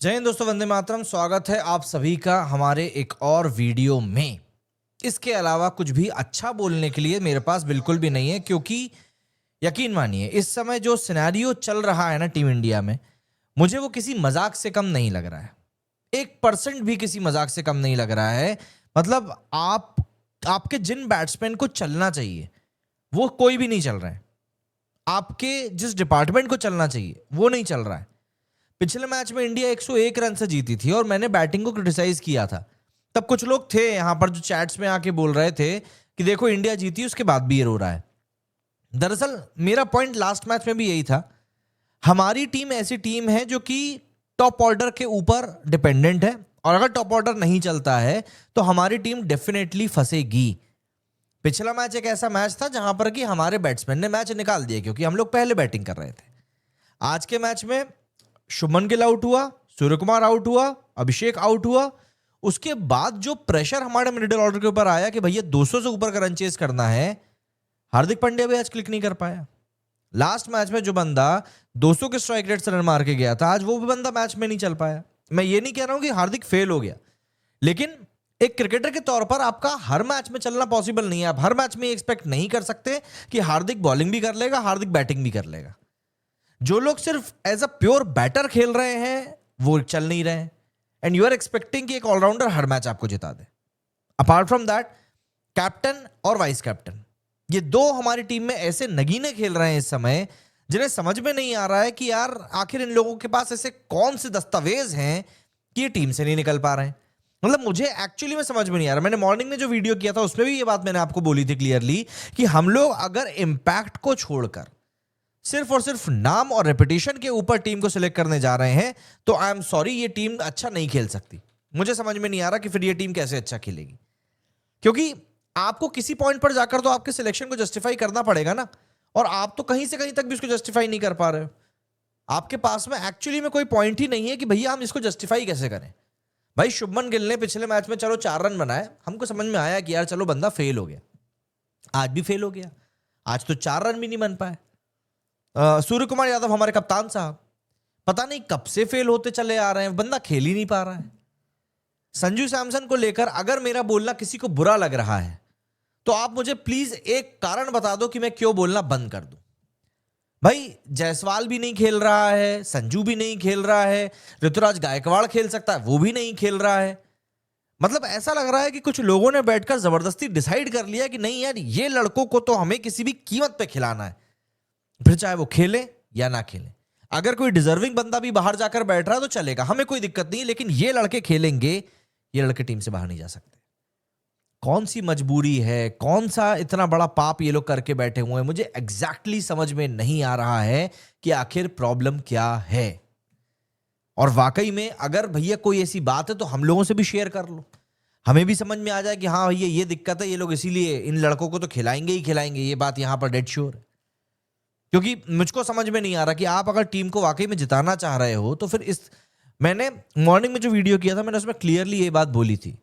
जय हिंद दोस्तों, वंदे मातरम। स्वागत है आप सभी का हमारे एक और वीडियो में। इसके अलावा कुछ भी अच्छा बोलने के लिए मेरे पास बिल्कुल भी नहीं है, क्योंकि यकीन मानिए इस समय जो सिनेरियो चल रहा है ना टीम इंडिया में, मुझे वो किसी मजाक से कम नहीं लग रहा है। 1% भी किसी मजाक से कम नहीं लग रहा है। मतलब आपके जिन बैट्समैन को चलना चाहिए वो कोई भी नहीं चल रहा है। आपके जिस डिपार्टमेंट को चलना चाहिए वो नहीं चल रहा है। पिछले मैच में इंडिया 101 रन से जीती थी और मैंने बैटिंग को क्रिटिसाइज किया था। तब कुछ लोग थे यहां पर जो चैट्स में आके बोल रहे थे कि देखो इंडिया जीती, उसके बाद भी ये रो रहा है। दरअसल मेरा पॉइंट लास्ट मैच में भी यही था। हमारी टीम ऐसी टीम है जो कि टॉप ऑर्डर के ऊपर डिपेंडेंट है, और अगर टॉप ऑर्डर नहीं चलता है तो हमारी टीम डेफिनेटली फंसेगी। पिछला मैच एक ऐसा मैच था जहां पर कि हमारे बैट्समैन ने मैच निकाल दिया क्योंकि हम लोग पहले बैटिंग कर रहे थे। आज के मैच में शुभमन गिल आउट हुआ, सूर्य कुमार आउट हुआ, अभिषेक आउट हुआ। उसके बाद जो प्रेशर हमारे मिडिल ऑर्डर के ऊपर आया कि भैया 200 से ऊपर का रन चेज करना है, हार्दिक पांड्या भी आज क्लिक नहीं कर पाया। लास्ट मैच में जो बंदा 200 के स्ट्राइक रेट से रन मार के गया था, आज वो भी बंदा मैच में नहीं चल पाया। मैं ये नहीं कह रहा हूं कि हार्दिक फेल हो गया, लेकिन एक क्रिकेटर के तौर पर आपका हर मैच में चलना पॉसिबल नहीं है। आप हर मैच में एक्सपेक्ट नहीं कर सकते कि हार्दिक बॉलिंग भी कर लेगा, हार्दिक बैटिंग भी कर लेगा। जो लोग सिर्फ एज अ प्योर बैटर खेल रहे हैं वो चल नहीं रहे हैं, एंड यू आर एक्सपेक्टिंग कि एक ऑलराउंडर हर मैच आपको जिता दे। अपार्ट फ्रॉम दैट, कैप्टन और वाइस कैप्टन, ये दो हमारी टीम में ऐसे नगीने खेल रहे हैं इस समय जिन्हें समझ में नहीं आ रहा है कि यार आखिर इन लोगों के पास ऐसे कौन से दस्तावेज हैं कि ये टीम से नहीं निकल पा रहे हैं। मतलब मुझे एक्चुअली में समझ में नहीं आ रहा। मैंने मॉर्निंग में जो वीडियो किया था उसमें भी ये बात मैंने आपको बोली थी क्लियरली कि हम लोग अगर इंपैक्ट को छोड़कर सिर्फ और सिर्फ नाम और रेपुटेशन के ऊपर टीम को सिलेक्ट करने जा रहे हैं तो आई एम सॉरी, ये टीम अच्छा नहीं खेल सकती। मुझे समझ में नहीं आ रहा कि फिर ये टीम कैसे अच्छा खेलेगी, क्योंकि आपको किसी पॉइंट पर जाकर तो आपके सिलेक्शन को जस्टिफाई करना पड़ेगा ना, और आप तो कहीं से कहीं तक भी उसको जस्टिफाई नहीं कर पा रहे हो। आपके पास में एक्चुअली में कोई पॉइंट ही नहीं है कि भैया हम इसको जस्टिफाई कैसे करें। भाई शुभमन गिल ने पिछले मैच में चलो 4 रन बनाए, हमको समझ में आया कि यार चलो बंदा फेल हो गया। आज भी फेल हो गया, आज तो 4 रन भी नहीं बन पाए। सूर्य कुमार यादव हमारे कप्तान साहब पता नहीं कब से फेल होते चले आ रहे हैं, बंदा खेल ही नहीं पा रहा है। संजू सैमसन को लेकर अगर मेरा बोलना किसी को बुरा लग रहा है तो आप मुझे प्लीज एक कारण बता दो कि मैं क्यों बोलना बंद कर दूं। भाई जायसवाल भी नहीं खेल रहा है, संजू भी नहीं खेल रहा है, ऋतुराज गायकवाड़ खेल सकता है वो भी नहीं खेल रहा है। मतलब ऐसा लग रहा है कि कुछ लोगों ने बैठकर जबरदस्ती डिसाइड कर लिया कि नहीं यार ये लड़कों को तो हमें किसी भी कीमत पे खिलाना है, फिर चाहे वो खेले या ना खेले। अगर कोई डिजर्विंग बंदा भी बाहर जाकर बैठ रहा है तो चलेगा, हमें कोई दिक्कत नहीं, लेकिन ये लड़के खेलेंगे, ये लड़के टीम से बाहर नहीं जा सकते। कौन सी मजबूरी है, कौन सा इतना बड़ा पाप ये लोग करके बैठे हुए हैं, मुझे एग्जैक्टली समझ में नहीं आ रहा है कि आखिर प्रॉब्लम क्या है। और वाकई में अगर भैया कोई ऐसी बात है तो हम लोगों से भी शेयर कर लो, हमें भी समझ में आ जाए कि हाँ भैया ये दिक्कत है, ये लोग इसीलिए इन लड़कों को तो खिलाएंगे ही खिलाएंगे, ये बात यहां पर डेड श्योर है। क्योंकि मुझको समझ में नहीं आ रहा कि आप अगर टीम को वाकई में जिताना चाह रहे हो तो फिर इस मैंने मॉर्निंग में जो वीडियो किया था मैंने उसमें क्लियरली ये बात बोली थी,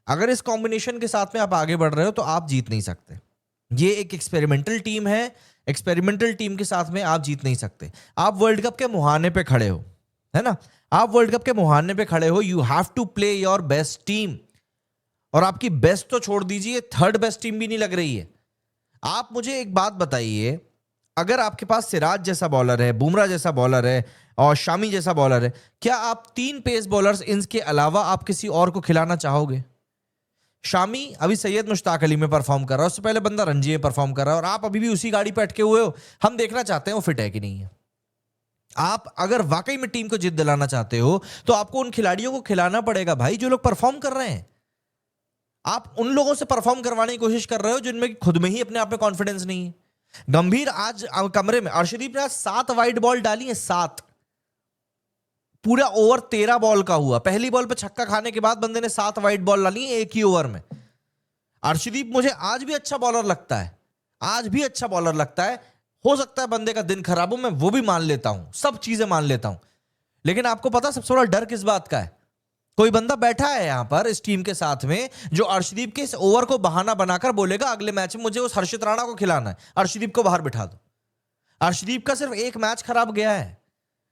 अगर इस कॉम्बिनेशन के साथ में आप आगे बढ़ रहे हो तो आप जीत नहीं सकते। ये एक एक्सपेरिमेंटल टीम है, एक्सपेरिमेंटल टीम के साथ में आप जीत नहीं सकते। आप वर्ल्ड कप के मुहाने पे खड़े हो, है ना, आप वर्ल्ड कप के मुहाने पे खड़े हो, you have to play your best team. और आपकी बेस्ट तो छोड़ दीजिए, थर्ड बेस्ट टीम भी नहीं लग रही है। आप मुझे एक बात बताइए, अगर आपके पास सिराज जैसा बॉलर है, बुमराह जैसा बॉलर है और शामी जैसा बॉलर है, क्या आप 3 पेस बॉलर्स इनके अलावा आप किसी और को खिलाना चाहोगे? शामी अभी सैयद मुश्ताक अली में परफॉर्म कर रहा है, उससे पहले बंदा रणजी में परफॉर्म कर रहा है, और आप अभी भी उसी गाड़ी पे अटके हुए हो। हम देखना चाहते हैं वो फिट है कि नहीं है। आप अगर वाकई में टीम को जीत दिलाना चाहते हो तो आपको उन खिलाड़ियों को खिलाना पड़ेगा भाई जो लोग परफॉर्म कर रहे हैं। आप उन लोगों से परफॉर्म करवाने की कोशिश कर रहे हो जिनमें खुद में ही अपने आप में कॉन्फिडेंस नहीं है। गंभीर आज कमरे में, अर्शदीप ने आज 7 वाइड बॉल डाली है, 7। पूरा ओवर 13 बॉल का हुआ, पहली बॉल पे छक्का खाने के बाद बंदे ने 7 वाइड बॉल डाली है एक ही ओवर में। अर्शदीप मुझे आज भी अच्छा बॉलर लगता है, आज भी अच्छा बॉलर लगता है। हो सकता है बंदे का दिन खराब हो, मैं वो भी मान लेता हूं, सब चीजें मान लेता हूं, लेकिन आपको पता सबसे बड़ा डर किस बात का है? कोई बंदा बैठा है यहां पर इस टीम के साथ में जो अर्शदीप के इस ओवर को बहाना बनाकर बोलेगा अगले मैच में मुझे उस हर्षित राणा को खिलाना है, अर्शदीप को बाहर बिठा दो। अर्शदीप का सिर्फ एक मैच खराब गया है,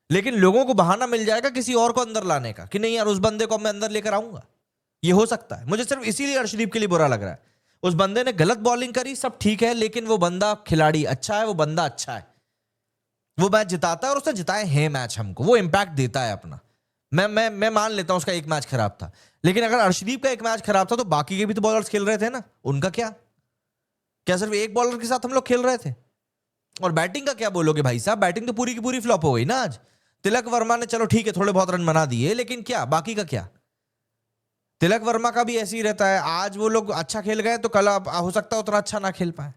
लेकिन लोगों को बहाना मिल जाएगा किसी और को अंदर लाने का कि नहीं यार उस बंदे को मैं अंदर लेकर आऊंगा। ये हो सकता है। मुझे सिर्फ इसीलिए अर्शदीप के लिए बुरा लग रहा है। उस बंदे ने गलत बॉलिंग करी, सब ठीक है, लेकिन वो बंदा खिलाड़ी अच्छा है, वो बंदा अच्छा है, वो मैच जिताता है और उसने जिताए हैं मैच, हमको वो इंपैक्ट देता है अपना। मैं मान लेता हूं उसका एक मैच खराब था, लेकिन अगर अर्शदीप का एक मैच खराब था तो बाकी के भी तो बॉलर्स खेल रहे थे ना, उनका क्या? क्या सिर्फ एक बॉलर के साथ हम लोग खेल रहे थे? और बैटिंग का क्या बोलोगे भाई साहब? बैटिंग तो पूरी की पूरी फ्लॉप हो गई ना आज। तिलक वर्मा ने चलो ठीक है थोड़े बहुत रन बना दिए, लेकिन क्या बाकी का क्या? तिलक वर्मा का भी ऐसे ही रहता है, आज वो लोग अच्छा खेल गए तो कल हो सकता है उतना अच्छा ना खेल पाए।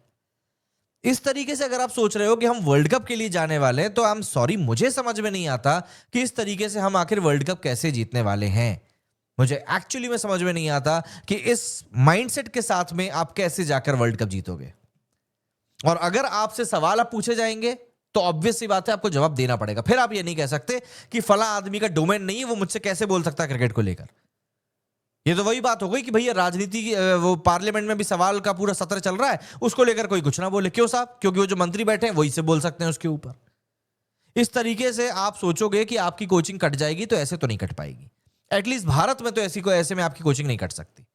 इस तरीके से अगर आप सोच रहे हो कि हम वर्ल्ड कप के लिए जाने वाले हैं, तो आई एम सॉरी, मुझे समझ में नहीं आता कि इस तरीके से हम आखिर वर्ल्ड कप कैसे जीतने वाले हैं। मुझे एक्चुअली में समझ में नहीं आता कि इस माइंडसेट के साथ में आप कैसे जाकर वर्ल्ड कप जीतोगे। और अगर आपसे सवाल आप पूछे जाएंगे तो ऑब्वियस सी बात है आपको जवाब देना पड़ेगा। फिर आप ये नहीं कह सकते कि फला आदमी का डोमेन नहीं है, वो मुझसे कैसे बोल सकता है क्रिकेट को लेकर। ये तो वही बात हो गई कि भैया राजनीति की वो पार्लियामेंट में भी सवाल का पूरा सत्र चल रहा है, उसको लेकर कोई कुछ ना बोले। क्यों साहब? क्योंकि वो जो मंत्री बैठे हैं वही से बोल सकते हैं उसके ऊपर। इस तरीके से आप सोचोगे कि आपकी कोचिंग कट जाएगी, तो ऐसे तो नहीं कट पाएगी। एटलीस्ट भारत में तो ऐसे में आपकी कोचिंग नहीं कट सकती।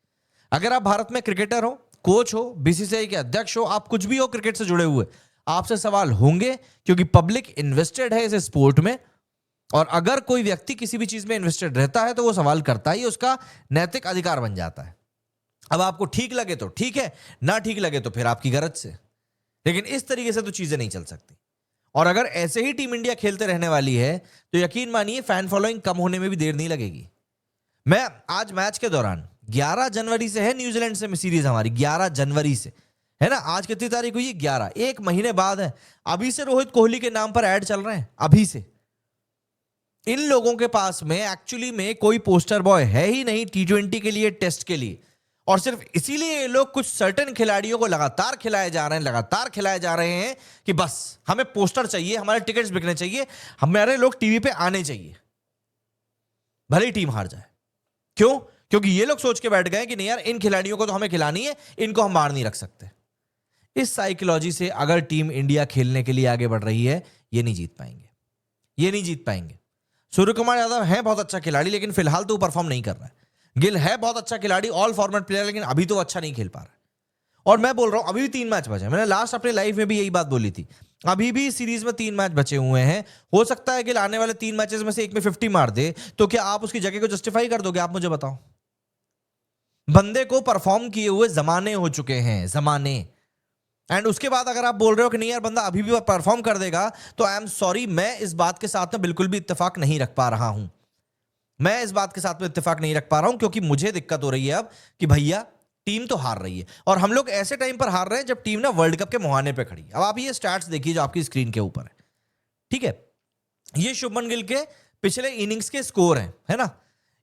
अगर आप भारत में क्रिकेटर हो, कोच हो, बीसीसीआई के अध्यक्ष हो, आप कुछ भी हो क्रिकेट से जुड़े हुए, आपसे सवाल होंगे, क्योंकि पब्लिक इन्वेस्टेड है इस स्पोर्ट में। और अगर कोई व्यक्ति किसी भी चीज में इन्वेस्टेड रहता है तो वो सवाल करता ही, उसका नैतिक अधिकार बन जाता है। अब आपको ठीक लगे तो ठीक है, ना ठीक लगे तो फिर आपकी गरज से, लेकिन इस तरीके से तो चीजें नहीं चल सकती। और अगर ऐसे ही टीम इंडिया खेलते रहने वाली है तो यकीन मानिए फैन फॉलोइंग कम होने में भी देर नहीं लगेगी। मैं आज मैच के दौरान 11 जनवरी से है न्यूजीलैंड से सीरीज हमारी, 11 जनवरी से है ना। आज कितनी तारीख हुई? 11। एक महीने बाद है। अभी से रोहित कोहली के नाम पर ऐड चल रहे हैं, अभी से। इन लोगों के पास में एक्चुअली में कोई पोस्टर बॉय है ही नहीं T20 के लिए, टेस्ट के लिए। और सिर्फ इसीलिए ये लोग कुछ सर्टेन खिलाड़ियों को लगातार खिलाए जा रहे हैं कि बस हमें पोस्टर चाहिए, हमारे टिकट्स बिकने चाहिए, हमारे लोग टीवी पे आने चाहिए, भले ही टीम हार जाए। क्यों? क्योंकि ये लोग सोच के बैठ गए कि नहीं यार इन खिलाड़ियों को तो हमें खिलानी है, इनको हम मार नहीं रख सकते। इस साइकोलॉजी से अगर टीम इंडिया खेलने के लिए आगे बढ़ रही है, ये नहीं जीत पाएंगे। सूर्य कुमार यादव है बहुत अच्छा खिलाड़ी, लेकिन फिलहाल तो परफॉर्म नहीं कर रहा है। गिल है बहुत अच्छा खिलाड़ी, ऑल फॉर्मेट प्लेयर, लेकिन अभी तो अच्छा नहीं खेल पा रहा है। और मैं बोल रहा हूं अभी भी 3 मैच बचे। मैंने लास्ट अपने लाइफ में भी यही बात बोली थी, अभी भी सीरीज में 3 मैच बचे हुए हैं। हो सकता है गिल आने वाले 3 मैचेस में से एक में 50 मार दे, तो क्या आप उसकी जगह को जस्टिफाई कर दोगे? आप मुझे बताओ। बंदे को परफॉर्म किए हुए जमाने हो चुके हैं, जमाने। एंड उसके बाद अगर आप बोल रहे हो कि नहीं यार बंदा अभी भी परफॉर्म कर देगा, तो आई एम सॉरी, मैं इस बात के साथ में बिल्कुल भी इत्तेफाक नहीं रख पा रहा हूं। क्योंकि मुझे दिक्कत हो रही है अब कि भैया टीम तो हार रही है, और हम लोग ऐसे टाइम पर हार रहे हैं जब टीम ना वर्ल्ड कप के मुहाने पे खड़ी है। अब आप ये स्टैट्स देखिए जो आपकी स्क्रीन के ऊपर है, ठीक है। ये शुभमन गिल के पिछले इनिंग्स के स्कोर हैं, है ना।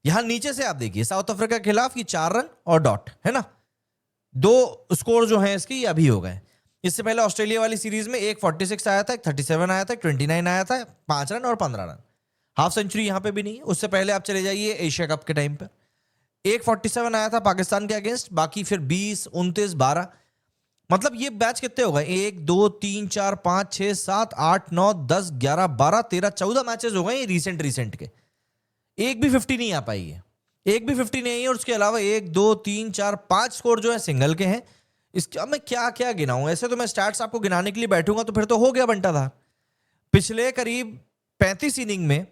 यहां नीचे से आप देखिए साउथ अफ्रीका के खिलाफ ये 4 रन और डॉट, है ना। 2 स्कोर जो हैं इसके ये अभी हो गए। इससे पहले ऑस्ट्रेलिया वाली सीरीज में एक 46 आया था, एक 37 आया था, एक 29 आया था, 5 रन और 15 रन। हाफ सेंचुरी यहां पे भी नहीं है। उससे पहले आप चले जाइए एशिया कप के टाइम पर, एक 47 आया था पाकिस्तान के अगेंस्ट, बाकी फिर 20, 29, 12। मतलब ये मैच कितने हो गए? 1, 2, 3, 4, 5, 6, 7, 8, 9, 10, 11, 12, 13, 14 मैचेस हो गए रिसेंट के। एक भी 50 नहीं आ पाई है, एक भी 50 नहीं है। और उसके अलावा 1, 2, 3, 4, 5 स्कोर जो है सिंगल के हैं। इसके अब मैं क्या क्या गिनाऊं? ऐसे तो मैं स्टैट्स आपको गिनाने के लिए बैठूंगा तो फिर तो हो गया बंटाधार। पिछले करीब 35 इनिंग में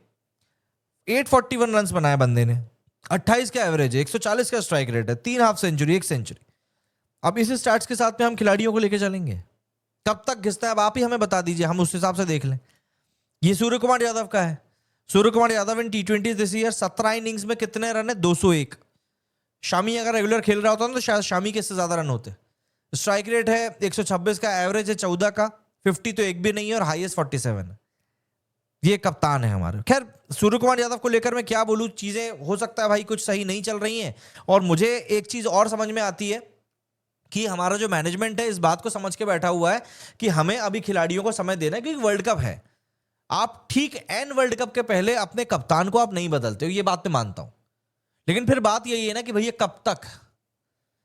841 रन बनाए बंदे ने, 28 का एवरेज है, 140 का स्ट्राइक रेट है, 3 हाफ सेंचुरी, 1 सेंचुरी। अब इस स्टैट्स के साथ में हम खिलाड़ियों को लेकर चलेंगे, कब तक घिसता है? अब आप ही हमें बता दीजिए, हम उस हिसाब से देख लें। ये सूर्य कुमार यादव का है। सूर्य कुमार यादव इन T20 दिस ईयर 17 इनिंग्स में कितने रन है? 201। शामी अगर रेगुलर खेल रहा होता ना तो शायद शामी के इससे ज्यादा रन होते। स्ट्राइक रेट है 126 का, एवरेज है 14 का, 50 तो एक भी नहीं है, और हाईएस्ट 47 है। ये कप्तान है हमारे। खैर सूर्य कुमार यादव को लेकर मैं क्या बोलूं, चीजें हो सकता है भाई कुछ सही नहीं चल रही हैं। और मुझे एक चीज और समझ में आती है कि हमारा जो मैनेजमेंट है इस बात को समझ के बैठा हुआ है कि हमें अभी खिलाड़ियों को समय देना है, क्योंकि वर्ल्ड कप है। आप ठीक एन वर्ल्ड कप के पहले अपने कप्तान को आप नहीं बदलते हो, ये बात मैं मानता हूं। लेकिन फिर बात यही है ना कि भैया कब तक,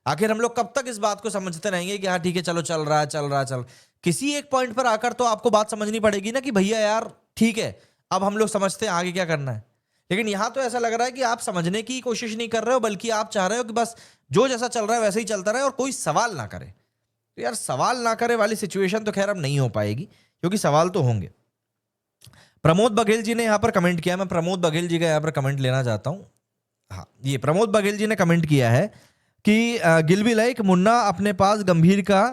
आखिर हम लोग कब तक इस बात को समझते रहेंगे कि हाँ ठीक है चलो चल रहा है। किसी एक पॉइंट पर आकर तो आपको बात समझनी पड़ेगी ना कि भैया यार ठीक है, अब हम लोग समझते हैं आगे क्या करना है। लेकिन यहां तो ऐसा लग रहा है कि आप समझने की कोशिश नहीं कर रहे हो, बल्कि आप चाह रहे हो कि बस जो जैसा चल रहा है वैसे ही चलता रहे और कोई सवाल ना करे। तो यार सवाल ना करे वाली सिचुएशन तो खैर अब नहीं हो पाएगी, क्योंकि सवाल तो होंगे। प्रमोद बघेल जी ने यहाँ पर कमेंट किया, मैं प्रमोद बघेल जी का यहाँ पर कमेंट लेना चाहता हूँ। हाँ, ये प्रमोद बघेल जी ने कमेंट किया है कि गिलबी लाइक मुन्ना अपने पास गंभीर का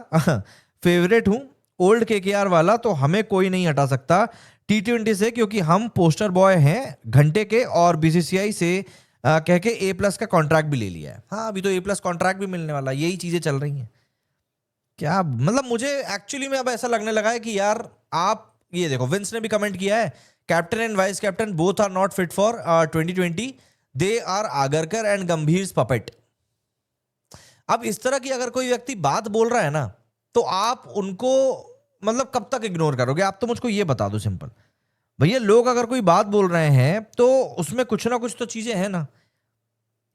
फेवरेट हूं, ओल्ड केकेआर वाला तो हमें कोई नहीं हटा सकता T20 से, क्योंकि हम पोस्टर बॉय हैं घंटे के, और बीसीसीआई से कह के A+ का कॉन्ट्रैक्ट भी ले लिया है। हाँ, अभी तो A+ कॉन्ट्रैक्ट भी मिलने वाला, यही चीजें चल रही हैं। क्या मतलब मुझे एक्चुअली में अब ऐसा लगने लगा है कि यार आप ये देखो, विंस ने भी कमेंट किया है, captain and vice captain both are not fit for 2020, they are Agarkar and Gambhir puppet. अब इस तरह की अगर कोई व्यक्ति बात बोल रहा है ना, तो आप उनको मतलब कब तक इग्नोर करोगे? आप तो मुझको ये बता दो सिंपल भैया, लोग अगर कोई बात बोल रहे हैं तो उसमें कुछ ना कुछ तो चीजें हैं ना।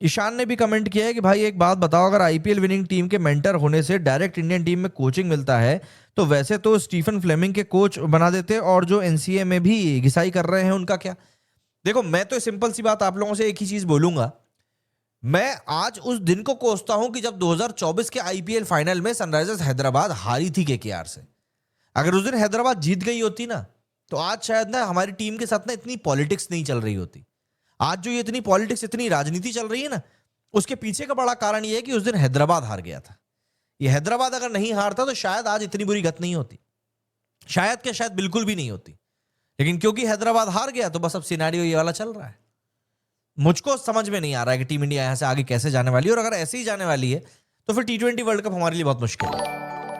ईशान ने भी कमेंट किया है कि भाई एक बात बताओ, अगर आईपीएल विनिंग टीम के मेंटर होने से डायरेक्ट इंडियन टीम में कोचिंग मिलता है तो वैसे तो स्टीफन फ्लेमिंग के कोच बना देते, और जो एनसीए में भी घिसाई कर रहे हैं उनका क्या? देखो, मैं तो सिंपल सी बात आप लोगों से एक ही चीज बोलूंगा, मैं आज उस दिन को कोसता हूं कि जब 2024 के आईपीएल फाइनल में सनराइजर्स हैदराबाद हारी थी केकेआर से। अगर उस दिन हैदराबाद जीत गई होती ना, तो आज शायद ना हमारी टीम के साथ ना इतनी पॉलिटिक्स नहीं चल रही होती। आज जो ये इतनी पॉलिटिक्स, इतनी राजनीति चल रही है ना, उसके पीछे का बड़ा कारण ये है कि उस दिन हैदराबाद हार गया था। ये हैदराबाद अगर नहीं हारता तो शायद आज इतनी बुरी गत नहीं होती, शायद क्या शायद बिल्कुल भी नहीं होती। लेकिन क्योंकि हैदराबाद हार गया तो बस अब सिनेरियो ये वाला चल रहा है। मुझको समझ में नहीं आ रहा है कि टीम इंडिया यहां से आगे कैसे जाने वाली है, और अगर ऐसे ही जाने वाली है तो फिर T20 वर्ल्ड कप हमारे लिए बहुत मुश्किल है।